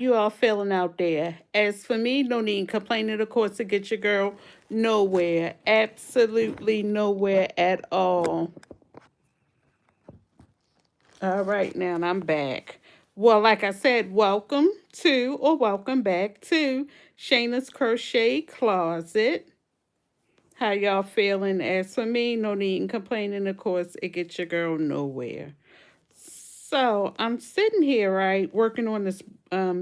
You all feeling out there? As for me, no need complaining, of course, to get your girl nowhere. Absolutely nowhere at all. All right, now I'm back. Well, like I said, welcome to or welcome back to Shayna's Crochet Closet. How y'all feeling? As for me, no need complaining, of course, it gets your girl nowhere. So I'm sitting here, right, working on this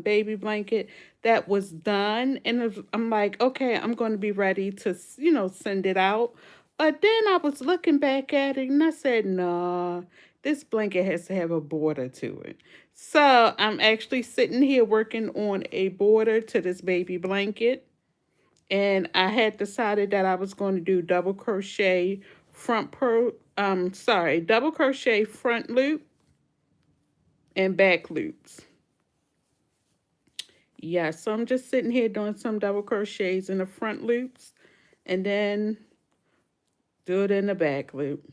baby blanket that was done, and I'm like, okay, I'm going to be ready to, send it out. But then I was looking back at it, and I said, nah, this blanket has to have a border to it. So I'm actually sitting here working on a border to this baby blanket, and I had decided that I was going to do double crochet double crochet front loop and back loops. Yeah, so I'm just sitting here doing some double crochets in the front loops and then do it in the back loop.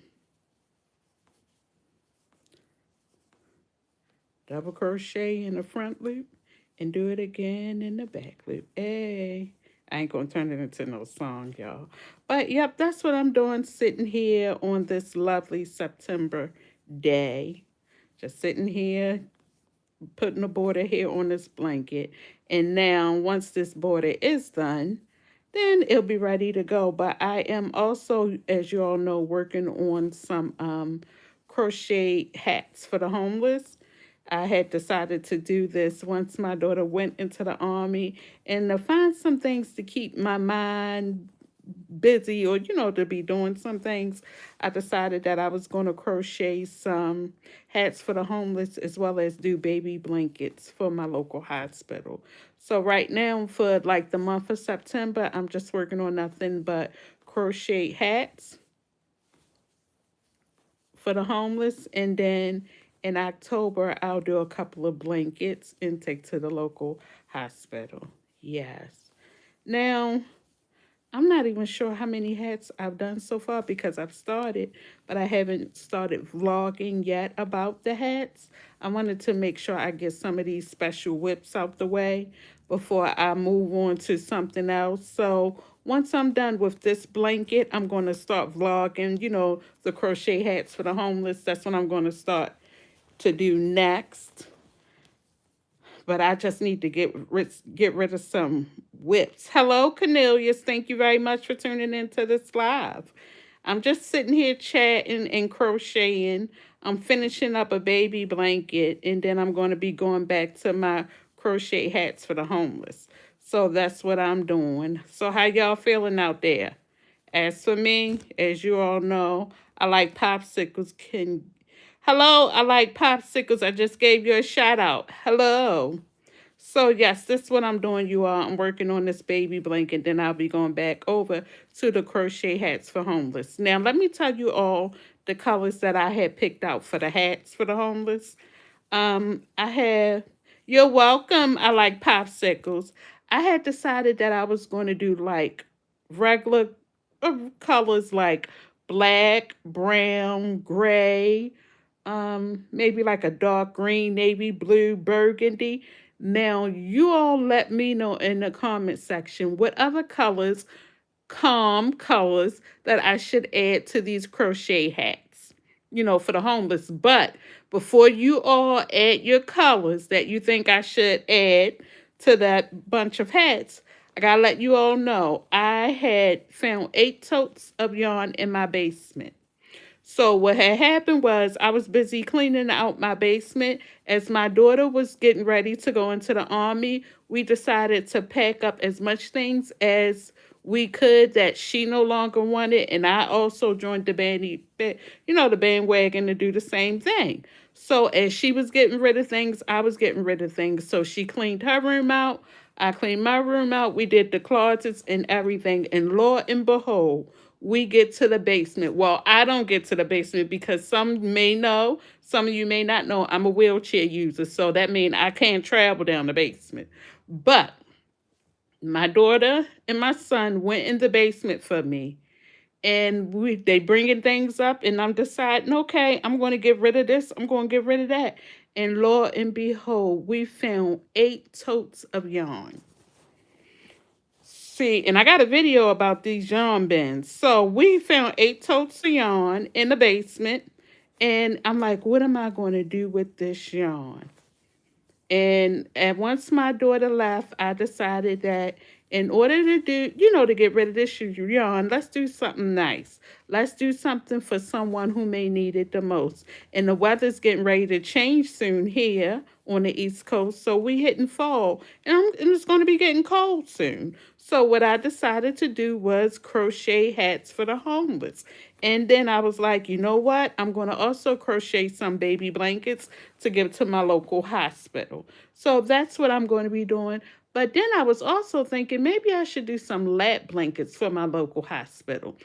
Double crochet in the front loop and do it again in the back loop. Hey, I ain't gonna turn it into no song, y'all. But yep, that's what I'm doing, sitting here on this lovely September day. Just sitting here putting a border here on this blanket. And now, once this border is done, then it'll be ready to go. But I am also, as you all know, working on some crochet hats for the homeless. I had decided to do this once my daughter went into the army, and to find some things to keep my mind busy, or to be doing some things, I decided that I was going to crochet some hats for the homeless, as well as do baby blankets for my local hospital. So right now, for like the month of September, I'm just working on nothing but crochet hats for the homeless, and then in October I'll do a couple of blankets and take to the local hospital. Yes. Now, I'm not even sure how many hats I've done so far because I've started, but I haven't started vlogging yet about the hats. I wanted to make sure I get some of these special whips out the way before I move on to something else. So once I'm done with this blanket, I'm going to start vlogging, the crochet hats for the homeless. That's what I'm going to start to do next. But I just need to get rid of some whips. Hello, Cornelius. Thank you very much for tuning into this live. I'm just sitting here chatting and crocheting. I'm finishing up a baby blanket, and then I'm going to be going back to my crochet hats for the homeless. So that's what I'm doing. So how y'all feeling out there? As for me, as you all know, I like popsicles. Hello, I like popsicles. I just gave you a shout out. Hello. So yes, this is what I'm doing, you all. I'm working on this baby blanket, then I'll be going back over to the crochet hats for homeless. Now, let me tell you all the colors that I had picked out for the hats for the homeless. I had, you're welcome. I like popsicles. I had decided that I was going to do like regular colors like black, brown, gray, maybe like a dark green, navy blue, burgundy. Now, you all let me know in the comment section what other colors, calm colors, that I should add to these crochet hats, for the homeless. But before you all add your colors that you think I should add to that bunch of hats, I gotta let you all know I had found 8 totes of yarn in my basement. So what had happened was I was busy cleaning out my basement. As my daughter was getting ready to go into the army, we decided to pack up as much things as we could that she no longer wanted, and I also joined the bandwagon to do the same thing. So as she was getting rid of things, I was getting rid of things. So she cleaned her room out. I cleaned my room out. We did the closets and everything. And lo and behold, we get to the basement. Well, I don't get to the basement because some may know, some of you may not know, I'm a wheelchair user. So that means I can't travel down the basement. But my daughter and my son went in the basement for me, and they bringing things up, and I'm deciding, okay, I'm going to get rid of this, I'm going to get rid of that. And lo and behold, we found 8 totes of yarn. See, and I got a video about these yarn bins. So we found 8 totes of yarn in the basement. And I'm like, what am I going to do with this yarn? And once my daughter left, I decided that in order to do, to get rid of this yarn, let's do something nice. Let's do something for someone who may need it the most. And the weather's getting ready to change soon here on the East Coast, so we hitting fall, and it's going to be getting cold soon. So what I decided to do was crochet hats for the homeless. And then I was like, you know what? I'm going to also crochet some baby blankets to give to my local hospital. So that's what I'm going to be doing. But then I was also thinking maybe I should do some lap blankets for my local hospital,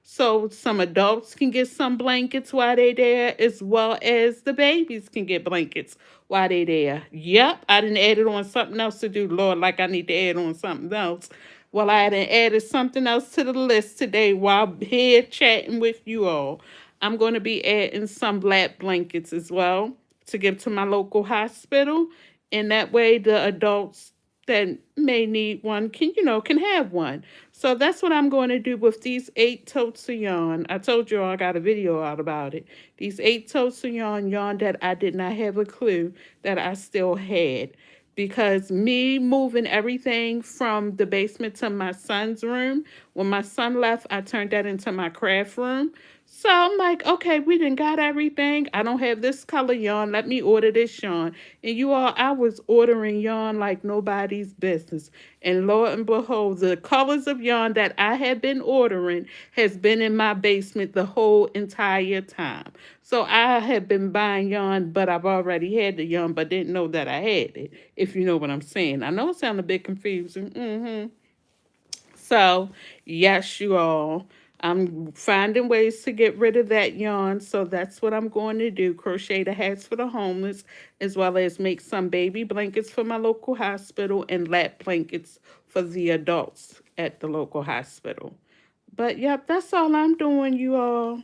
so some adults can get some blankets while they're there, as well as the babies can get blankets while they're there. Yep, I didn't add it on something else to do, Lord, like I need to add on something else. Well, I done added something else to the list today while here chatting with you all. I'm going to be adding some lap blankets as well to give to my local hospital. And that way the adults that may need one can have one. So that's what I'm going to do with these 8 totes of yarn. I told you all I got a video out about it. These 8 totes of yarn that I did not have a clue that I still had, because me moving everything from the basement to my son's room, when my son left, I turned that into my craft room. So I'm like, okay, we done got everything. I don't have this color yarn. Let me order this yarn. And you all, I was ordering yarn like nobody's business. And lo and behold, the colors of yarn that I had been ordering has been in my basement the whole entire time. So I have been buying yarn, but I've already had the yarn, but didn't know that I had it, if you know what I'm saying. I know it sounds a bit confusing. So, yes, you all. I'm finding ways to get rid of that yarn. So that's what I'm going to do. Crochet the hats for the homeless, as well as make some baby blankets for my local hospital and lap blankets for the adults at the local hospital. But yep, that's all I'm doing, you all.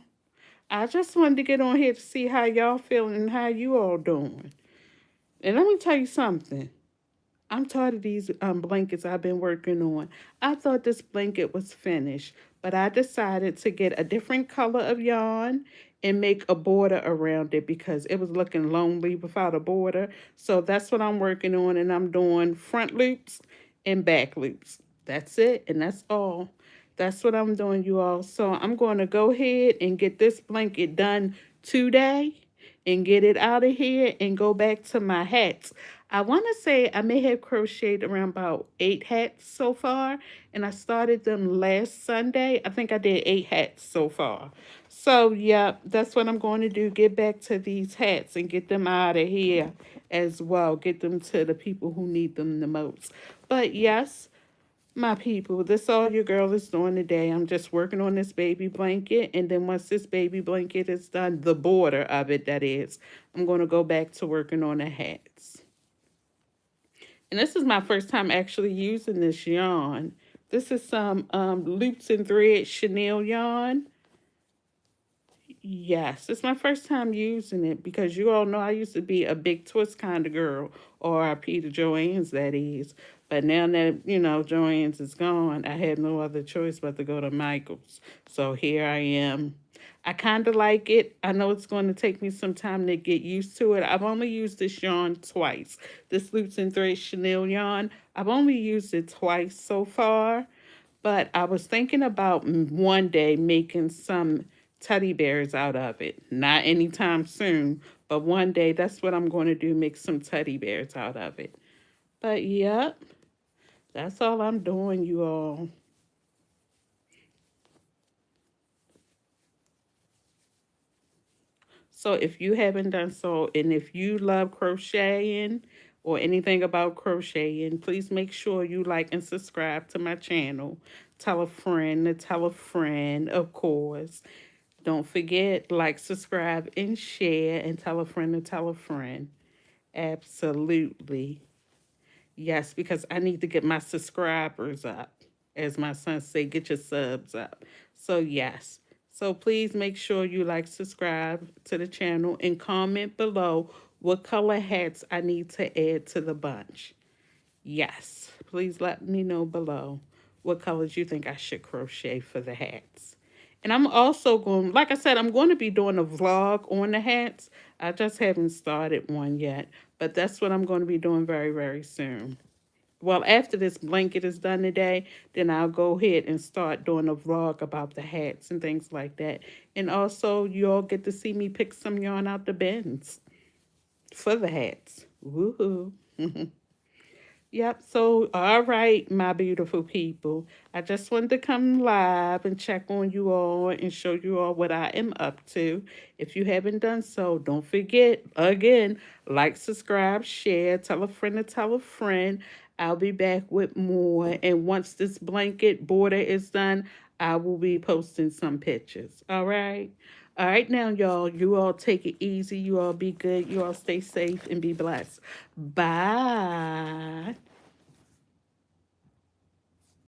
I just wanted to get on here to see how y'all feeling and how you all doing. And let me tell you something. I'm tired of these blankets I've been working on. I thought this blanket was finished, but I decided to get a different color of yarn and make a border around it because it was looking lonely without a border. So that's what I'm working on, and I'm doing front loops and back loops. That's it, and that's all. That's what I'm doing, you all. So I'm going to go ahead and get this blanket done today and get it out of here and go back to my hats. I want to say I may have crocheted around about 8 hats so far, and I started them last Sunday. I think I did 8 hats so far. So, yeah, that's what I'm going to do. Get back to these hats and get them out of here as well. Get them to the people who need them the most. But, yes, my people, this all your girl is doing today. I'm just working on this baby blanket, and then once this baby blanket is done, the border of it, that is, I'm going to go back to working on the hats. And this is my first time actually using this yarn. This is some loops and thread chenille yarn. Yes, it's my first time using it because you all know I used to be a big twist kind of girl, or R.I.P. to Joann's, that is. But now that, Joann's is gone, I had no other choice but to go to Michael's. So here I am. I kind of like it. I know it's going to take me some time to get used to it. I've only used this yarn twice. This Loops and Thread chenille yarn. I've only used it twice so far. But I was thinking about one day making some teddy bears out of it. Not anytime soon, but one day that's what I'm going to do, make some teddy bears out of it. But yep, that's all I'm doing, you all. So if you haven't done so, and if you love crocheting or anything about crocheting, please make sure you like and subscribe to my channel. Tell a friend to tell a friend, of course. Don't forget, like, subscribe, and share, and tell a friend to tell a friend. Absolutely. Yes, because I need to get my subscribers up. As my son say, get your subs up. So, yes. So, please make sure you like, subscribe to the channel, and comment below what color hats I need to add to the bunch. Yes, please let me know below what colors you think I should crochet for the hats. And I'm also going, like I said, I'm going to be doing a vlog on the hats. I just haven't started one yet, but that's what I'm going to be doing very, very soon. Well, after this blanket is done today, then I'll go ahead and start doing a vlog about the hats and things like that. And also, you all get to see me pick some yarn out the bins for the hats. Woohoo. Yep. So, all right, my beautiful people. I just wanted to come live and check on you all and show you all what I am up to. If you haven't done so, don't forget, again, like, subscribe, share, tell a friend to tell a friend. I'll be back with more. And once this blanket border is done, I will be posting some pictures. All right. All right, now, y'all, you all take it easy. You all be good. You all stay safe and be blessed. Bye.